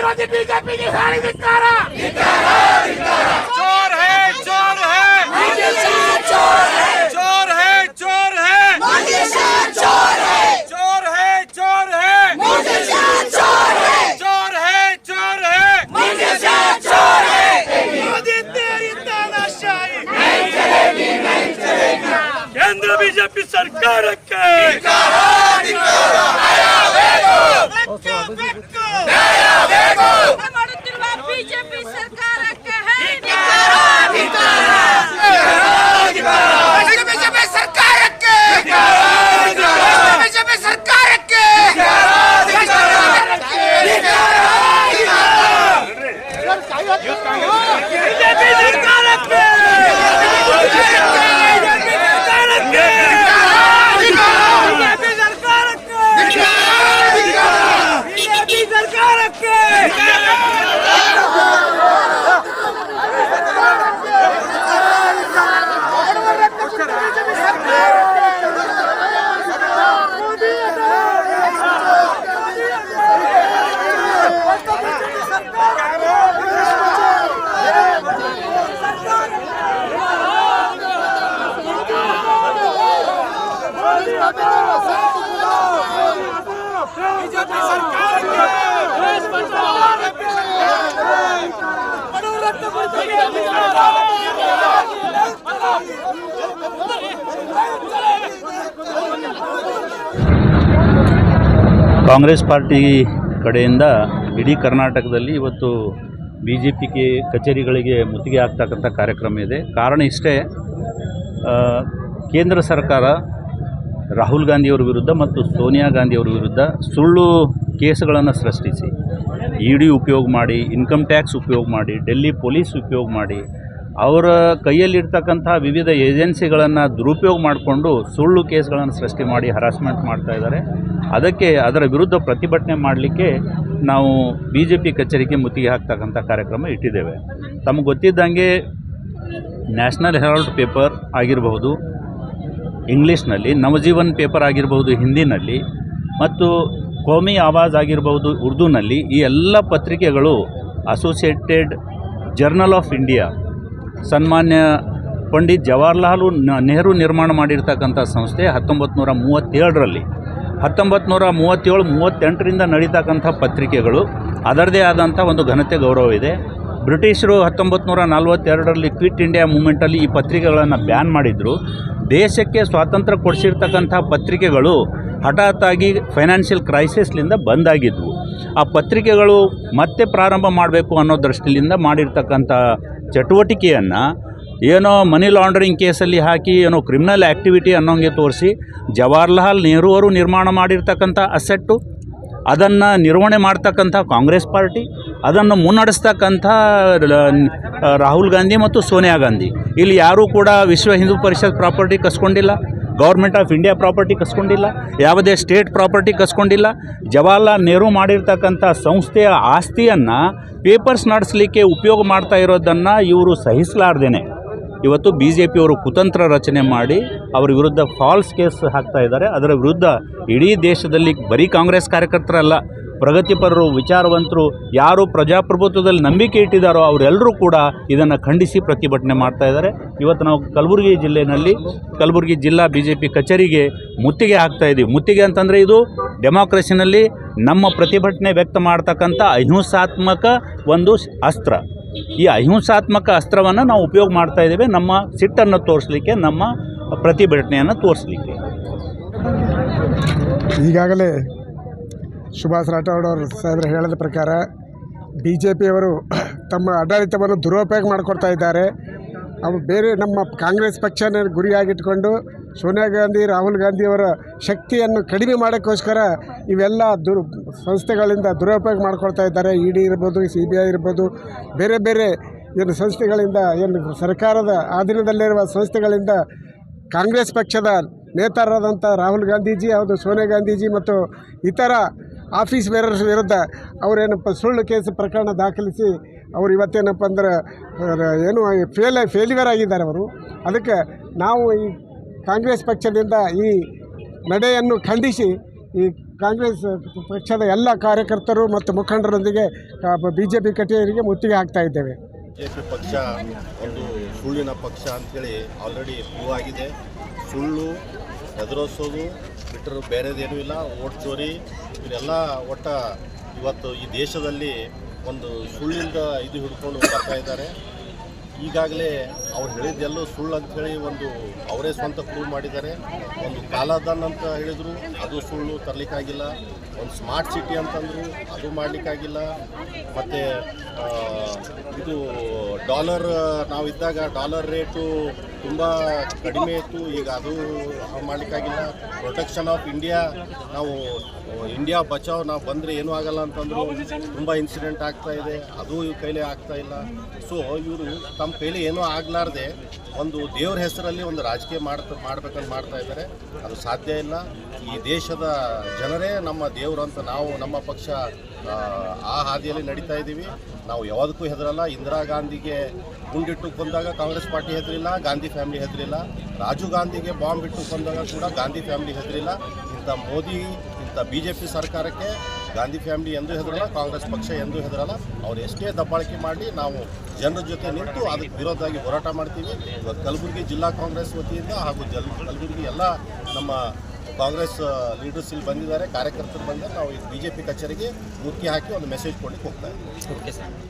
विरोधी बीजेपी की सारी धिक्कार चोर है चोर है चोर है चोर है चोर है मोदी शाह चोर है चोर है चोर है मोदी शाह चोर है चोर है चोर है मोदी शाह चोर है मोदी तेरी तानाशाही नहीं चलेगी नहीं चलेगी केंद्र बीजेपी सरकार के ಮಾಡುತ್ತಿರುವ ಬಿಜೆಪಿ ಸರ್ಕಾರಕ್ಕೆ बीजेपी सरकारಕ್ಕೆ बीजेपी सरकारಕ್ಕೆ ಕಾಂಗ್ರೆಸ್ ಪಾರ್ಟಿ ಕಡೆಯಿಂದ ಇಡೀ ಕರ್ನಾಟಕದಲ್ಲಿ ಇವತ್ತು ಬಿ ಜೆ ಪಿ ಕಚೇರಿಗಳಿಗೆ ಮುತ್ತಿಗೆ ಹಾಕ್ತಕ್ಕಂಥ ಕಾರ್ಯಕ್ರಮ ಇದೆ. ಕಾರಣ ಇಷ್ಟೇ, ಕೇಂದ್ರ ಸರ್ಕಾರ ರಾಹುಲ್ ಗಾಂಧಿಯವರ ವಿರುದ್ಧ ಮತ್ತು ಸೋನಿಯಾ ಗಾಂಧಿಯವರ ವಿರುದ್ಧ ಸುಳ್ಳು ಕೇಸುಗಳನ್ನು ಸೃಷ್ಟಿಸಿ ಇ ಡಿ ಉಪಯೋಗ ಮಾಡಿ, ಇನ್ಕಮ್ ಟ್ಯಾಕ್ಸ್ ಉಪಯೋಗ ಮಾಡಿ, ಡೆಲ್ಲಿ ಪೊಲೀಸ್ ಉಪಯೋಗ ಮಾಡಿ, ಅವರ ಕೈಯಲ್ಲಿರ್ತಕ್ಕಂಥ ವಿವಿಧ ಏಜೆನ್ಸಿಗಳನ್ನು ದುರುಪಯೋಗ ಮಾಡಿಕೊಂಡು ಸುಳ್ಳು ಕೇಸ್ಗಳನ್ನು ಸೃಷ್ಟಿ ಮಾಡಿ ಹರಾಸ್ಮೆಂಟ್ ಮಾಡ್ತಾಯಿದ್ದಾರೆ. ಅದರ ವಿರುದ್ಧ ಪ್ರತಿಭಟನೆ ಮಾಡಲಿಕ್ಕೆ ನಾವು ಬಿ ಜೆ ಪಿ ಕಚೇರಿಗೆ ಮುತ್ತಿಗೆ ಹಾಕ್ತಕ್ಕಂಥ ಕಾರ್ಯಕ್ರಮ ಇಟ್ಟಿದ್ದೇವೆ. ತಮಗೆ ಗೊತ್ತಿದ್ದಂಗೆ ನ್ಯಾಷನಲ್ ಹೆರಾಲ್ಡ್ ಪೇಪರ್ ಆಗಿರಬಹುದು ಇಂಗ್ಲೀಷ್ನಲ್ಲಿ, ನವಜೀವನ್ ಪೇಪರ್ ಆಗಿರಬಹುದು ಹಿಂದಿನಲ್ಲಿ, ಮತ್ತು ಕೋಮಿ ಆವಾಜ್ ಆಗಿರಬಹುದು ಉರ್ದುನಲ್ಲಿ, ಈ ಎಲ್ಲ ಪತ್ರಿಕೆಗಳು ಅಸೋಸಿಯೇಟೆಡ್ ಜರ್ನಲ್ ಆಫ್ ಇಂಡಿಯಾ ಸನ್ಮಾನ್ಯ ಪಂಡಿತ್ ಜವಾಹರ್ಲಾಲ್ ನೆಹರು ನಿರ್ಮಾಣ ಮಾಡಿರ್ತಕ್ಕಂಥ ಸಂಸ್ಥೆ 1937ರಲ್ಲಿ 1937-38ರಿಂದ ನಡೀತಕ್ಕಂಥ ಪತ್ರಿಕೆಗಳು ಅದರದೇ ಆದಂಥ ಒಂದು ಘನತೆ ಗೌರವ ಇದೆ. ಬ್ರಿಟಿಷರು 1942ರಲ್ಲಿ ಕ್ವಿಟ್ ಇಂಡಿಯಾ ಮೂಮೆಂಟಲ್ಲಿ ಈ ಪತ್ರಿಕೆಗಳನ್ನು ಬ್ಯಾನ್ ಮಾಡಿದರು. ದೇಶಕ್ಕೆ ಸ್ವಾತಂತ್ರ್ಯ ಕೊಡಿಸಿರ್ತಕ್ಕಂಥ ಪತ್ರಿಕೆಗಳು ಹಠಾತ್ತಾಗಿ ಫೈನಾನ್ಷಿಯಲ್ ಕ್ರೈಸಿಸ್ಲಿಂದ ಬಂದಾಗಿದ್ವು. ಆ ಪತ್ರಿಕೆಗಳು ಮತ್ತೆ ಪ್ರಾರಂಭ ಮಾಡಬೇಕು ಅನ್ನೋ ದೃಷ್ಟಿಯಿಂದ ಮಾಡಿರ್ತಕ್ಕಂಥ ಚಟುವಟಿಕೆಯನ್ನು ಏನೋ ಮನಿ ಲಾಂಡ್ರಿಂಗ್ ಕೇಸಲ್ಲಿ ಹಾಕಿ ಏನೋ ಕ್ರಿಮಿನಲ್ ಆ್ಯಕ್ಟಿವಿಟಿ ಅನ್ನೋಂಗೆ ತೋರಿಸಿ, ಜವಾಹರ್ಲಾಲ್ ನೆಹರು ಅವರು ನಿರ್ಮಾಣ ಮಾಡಿರ್ತಕ್ಕಂಥ ಅಸೆಟ್ಟು ಅದನ್ನು ನಿರ್ವಹಣೆ ಮಾಡ್ತಕ್ಕಂಥ ಕಾಂಗ್ರೆಸ್ ಪಾರ್ಟಿ, ಅದನ್ನು ಮುನ್ನಡೆಸ್ತಕ್ಕಂಥ ರಾಹುಲ್ ಗಾಂಧಿ ಮತ್ತು ಸೋನಿಯಾ ಗಾಂಧಿ, ಇಲ್ಲಿ ಯಾರೂ ಕೂಡ ವಿಶ್ವ ಹಿಂದೂ ಪರಿಷತ್ ಪ್ರಾಪರ್ಟಿ ಕಸ್ಕೊಂಡಿಲ್ಲ, ಗೌರ್ಮೆಂಟ್ ಆಫ್ ಇಂಡಿಯಾ ಪ್ರಾಪರ್ಟಿ ಕಸ್ಕೊಂಡಿಲ್ಲ, ಯಾವುದೇ ಸ್ಟೇಟ್ ಪ್ರಾಪರ್ಟಿ ಕಸ್ಕೊಂಡಿಲ್ಲ. ಜವಾಹರ್ಲಾಲ್ ನೆಹರು ಮಾಡಿರ್ತಕ್ಕಂಥ ಸಂಸ್ಥೆಯ ಆಸ್ತಿಯನ್ನು ಪೇಪರ್ಸ್ ನಡೆಸಲಿಕ್ಕೆ ಉಪಯೋಗ ಮಾಡ್ತಾ ಇರೋದನ್ನು ಇವರು ಸಹಿಸಲಾರ್ದೇನೆ ಇವತ್ತು ಬಿ ಜೆ ಪಿಯವರು ಕುತಂತ್ರ ರಚನೆ ಮಾಡಿ ಅವರ ವಿರುದ್ಧ ಫಾಲ್ಸ್ ಕೇಸ್ ಹಾಕ್ತಾ ಇದ್ದಾರೆ. ಅದರ ವಿರುದ್ಧ ಇಡೀ ದೇಶದಲ್ಲಿ ಬರೀ ಕಾಂಗ್ರೆಸ್ ಕಾರ್ಯಕರ್ತರಲ್ಲ, ಪ್ರಗತಿಪರರು, ವಿಚಾರವಂತರು, ಯಾರು ಪ್ರಜಾಪ್ರಭುತ್ವದಲ್ಲಿ ನಂಬಿಕೆ ಇಟ್ಟಿದ್ದಾರೋ ಅವರೆಲ್ಲರೂ ಕೂಡ ಇದನ್ನು ಖಂಡಿಸಿ ಪ್ರತಿಭಟನೆ ಮಾಡ್ತಾ ಇದ್ದಾರೆ. ಇವತ್ತು ನಾವು ಕಲಬುರಗಿ ಜಿಲ್ಲೆಯಲ್ಲಿ ಕಲಬುರಗಿ ಜಿಲ್ಲಾ ಬಿ ಜೆ ಪಿ ಕಚೇರಿಗೆ ಮುತ್ತಿಗೆ ಹಾಕ್ತಾ ಇದ್ದೀವಿ. ಮುತ್ತಿಗೆ ಅಂತಂದರೆ ಇದು ಡೆಮಾಕ್ರಸಿನಲ್ಲಿ ನಮ್ಮ ಪ್ರತಿಭಟನೆ ವ್ಯಕ್ತ ಮಾಡ್ತಕ್ಕಂಥ ಅಹಿಂಸಾತ್ಮಕ ಒಂದು ಅಸ್ತ್ರ. ಈ ಅಹಿಂಸಾತ್ಮಕ ಅಸ್ತ್ರವನ್ನು ನಾವು ಉಪಯೋಗ ಮಾಡ್ತಾ ಇದ್ದೇವೆ ನಮ್ಮ ಸಿಟ್ಟನ್ನು ತೋರಿಸಲಿಕ್ಕೆ, ನಮ್ಮ ಪ್ರತಿಭಟನೆಯನ್ನು ತೋರಿಸಲಿಕ್ಕೆ. ಈಗಾಗಲೇ ಸುಭಾಷ್ ರಾಠೋಡ್ ಅವರು ಸಾಹೇಬರು ಹೇಳಿದ ಪ್ರಕಾರ ಬಿ ಜೆ ಪಿಯವರು ತಮ್ಮ ಆಡಳಿತವನ್ನು ದುರುಪಯೋಗ ಮಾಡಿಕೊಡ್ತಾ ಇದ್ದಾರೆ. ಅವು ಬೇರೆ ನಮ್ಮ ಕಾಂಗ್ರೆಸ್ ಪಕ್ಷನ ಗುರಿಯಾಗಿಟ್ಕೊಂಡು ಸೋನಿಯಾ ಗಾಂಧಿ, ರಾಹುಲ್ ಗಾಂಧಿಯವರ ಶಕ್ತಿಯನ್ನು ಕಡಿಮೆ ಮಾಡೋಕ್ಕೋಸ್ಕರ ಇವೆಲ್ಲ ಸಂಸ್ಥೆಗಳಿಂದ ದುರುಪಯೋಗ ಮಾಡ್ಕೊಳ್ತಾ ಇದ್ದಾರೆ. ಇ ಡಿ ಇರ್ಬೋದು, CBI ಇರ್ಬೋದು, ಬೇರೆ ಬೇರೆ ಏನು ಸಂಸ್ಥೆಗಳಿಂದ, ಏನು ಸರ್ಕಾರದ ಅಧೀನದಲ್ಲಿರುವ ಸಂಸ್ಥೆಗಳಿಂದ ಕಾಂಗ್ರೆಸ್ ಪಕ್ಷದ ನೇತಾರರಾದಂಥ ರಾಹುಲ್ ಗಾಂಧೀಜಿ, ಹೌದು ಸೋನಿಯಾ ಗಾಂಧೀಜಿ ಮತ್ತು ಇತರ ಆಫೀಸ್ ಬೇರರ್ಸ್ ವಿರುದ್ಧ ಅವರೇನಪ್ಪ ಸುಳ್ಳು ಕೇಸ್ ಪ್ರಕರಣ ದಾಖಲಿಸಿ ಅವರು ಇವತ್ತೇನಪ್ಪ ಅಂದ್ರೆ ಏನು ಫೇಲ್ಯೂರ್ ಆಗಿದ್ದಾರೆ ಅವರು. ಅದಕ್ಕೆ ನಾವು ಈ ಕಾಂಗ್ರೆಸ್ ಪಕ್ಷದಿಂದ ಈ ನಡೆಯನ್ನು ಖಂಡಿಸಿ ಈ ಕಾಂಗ್ರೆಸ್ ಪಕ್ಷದ ಎಲ್ಲ ಕಾರ್ಯಕರ್ತರು ಮತ್ತು ಮುಖಂಡರೊಂದಿಗೆ BJP ಕಚೇರಿಗೆ ಮುತ್ತಿಗೆ ಹಾಕ್ತಾ ಇದ್ದೇವೆ. BJP ಪಕ್ಷ ಒಂದು ಸುಳ್ಳಿನ ಪಕ್ಷ ಅಂಥೇಳಿ ಆಲ್ರೆಡಿ ಪ್ರೂವ್ ಆಗಿದೆ. ಸುಳ್ಳು ಎದುರಿಸೋದು ಬಿಟ್ಟರೆ ಬೇರೆದೇನೂ ಇಲ್ಲ. ಓಟ್ ಚೋರಿ ಇವರೆಲ್ಲ ಇವತ್ತು ಈ ದೇಶದಲ್ಲಿ ಒಂದು ಸುಳ್ಳಿಂದ ಇದು ಹಿಡ್ಕೊಂಡು ಬರ್ತಾ ಇದ್ದಾರೆ. ಈಗಾಗಲೇ ಅವ್ರು ಹೇಳಿದ್ದೆಲ್ಲೂ ಸುಳ್ಳು ಅಂಥೇಳಿ ಒಂದು ಅವರೇ ಸ್ವಂತ ಪ್ರೂವ್ ಮಾಡಿದ್ದಾರೆ. ಒಂದು ಕಾಲಾದಾನ್ ಅಂತ ಹೇಳಿದರು, ಅದು ಸುಳ್ಳು, ತರಲಿಕ್ಕಾಗಿಲ್ಲ. ಒಂದು ಸ್ಮಾರ್ಟ್ ಸಿಟಿ ಅಂತಂದರು, ಅದು ಮಾಡಲಿಕ್ಕಾಗಿಲ್ಲ. ಮತ್ತು ಇದು ಡಾಲರ್ ನಾವಿದ್ದಾಗ ಡಾಲರ್ ರೇಟು ತುಂಬ ಕಡಿಮೆ ಇತ್ತು, ಈಗ ಅದು ಮಾಡಲಿಕ್ಕಾಗಿಲ್ಲ. ಪ್ರೊಟೆಕ್ಷನ್ ಆಫ್ ಇಂಡಿಯಾ, ನಾವು ಇಂಡಿಯಾ ಬಚಾವ್ ನಾವು ಬಂದರೆ ಏನೂ ಆಗಲ್ಲ ಅಂತಂದರು, ತುಂಬ ಇನ್ಸಿಡೆಂಟ್ ಆಗ್ತಾಯಿದೆ, ಅದು ಇವ್ರ ಕೈಲೇ ಆಗ್ತಾಯಿಲ್ಲ. ಸೊ ಇವರು ತಮ್ಮ ಕೈಲಿ ಏನೂ ಆಗಲಾರ್ದೆ ಒಂದು ದೇವ್ರ ಹೆಸರಲ್ಲಿ ಒಂದು ರಾಜಕೀಯ ಮಾಡ್ಬೇಕಂತ ಮಾಡ್ತಾ ಇದ್ದಾರೆ. ಅದು ಸಾಧ್ಯ ಇಲ್ಲ. ಈ ದೇಶದ ಜನರೇ ನಮ್ಮ ದೇವರು ಅಂತ ನಾವು ನಮ್ಮ ಪಕ್ಷ ಆ ಹಾದಿಯಲ್ಲಿ ನಡೀತಾ ಇದ್ದೀವಿ. ನಾವು ಯಾವುದಕ್ಕೂ ಹೆದರಲ್ಲ. ಇಂದಿರಾ ಗಾಂಧಿಗೆ ಗುಂಡಿಟ್ಟು ಕೊಂದಾಗ ಕಾಂಗ್ರೆಸ್ ಪಾರ್ಟಿ ಹೆದರಿಲ್ಲ, ಗಾಂಧಿ ಫ್ಯಾಮಿಲಿ ಹೆದರಿಲ್ಲ. ರಾಜೀವ್ ಗಾಂಧಿಗೆ ಬಾಂಬ್ ಇಟ್ಟು ಕೊಂದಾಗ ಕೂಡ ಗಾಂಧಿ ಫ್ಯಾಮಿಲಿ ಹೆದರಿಲ್ಲ. ಇಂಥ ಮೋದಿ, ಇಂಥ BJP ಸರ್ಕಾರಕ್ಕೆ ಗಾಂಧಿ ಫ್ಯಾಮಿಲಿ ಎಂದೂ ಹೆದರಲ್ಲ, ಕಾಂಗ್ರೆಸ್ ಪಕ್ಷ ಎಂದೂ ಹೆದರಲ್ಲ. ಅವ್ರು ಎಷ್ಟೇ ದಬ್ಬಾಳಿಕೆ ಮಾಡಿ ನಾವು ಜನರ ಜೊತೆ ನಿಂತು ಅದಕ್ಕೆ ವಿರೋಧವಾಗಿ ಹೋರಾಟ ಮಾಡ್ತೀವಿ. ಇವತ್ತು ಕಲಬುರಗಿ ಜಿಲ್ಲಾ ಕಾಂಗ್ರೆಸ್ ವತಿಯಿಂದ ಹಾಗೂ ಕಲಬುರಗಿ ಎಲ್ಲ ನಮ್ಮ ಕಾಂಗ್ರೆಸ್ ಲೀಡರ್ಸ್ ಇಲ್ಲಿ ಬಂದಿದ್ದಾರೆ, ಕಾರ್ಯಕರ್ತರು ಬಂದಿದ್ದಾರೆ. ನಾವು BJP ಕಚೇರಿಗೆ ಮುತ್ತಿಗೆ ಹಾಕಿ ಒಂದು ಮೆಸೇಜ್ ಕೊಡಲಿಕ್ಕೆ ಹೋಗ್ತಾ ಇದ್ದೀವಿ.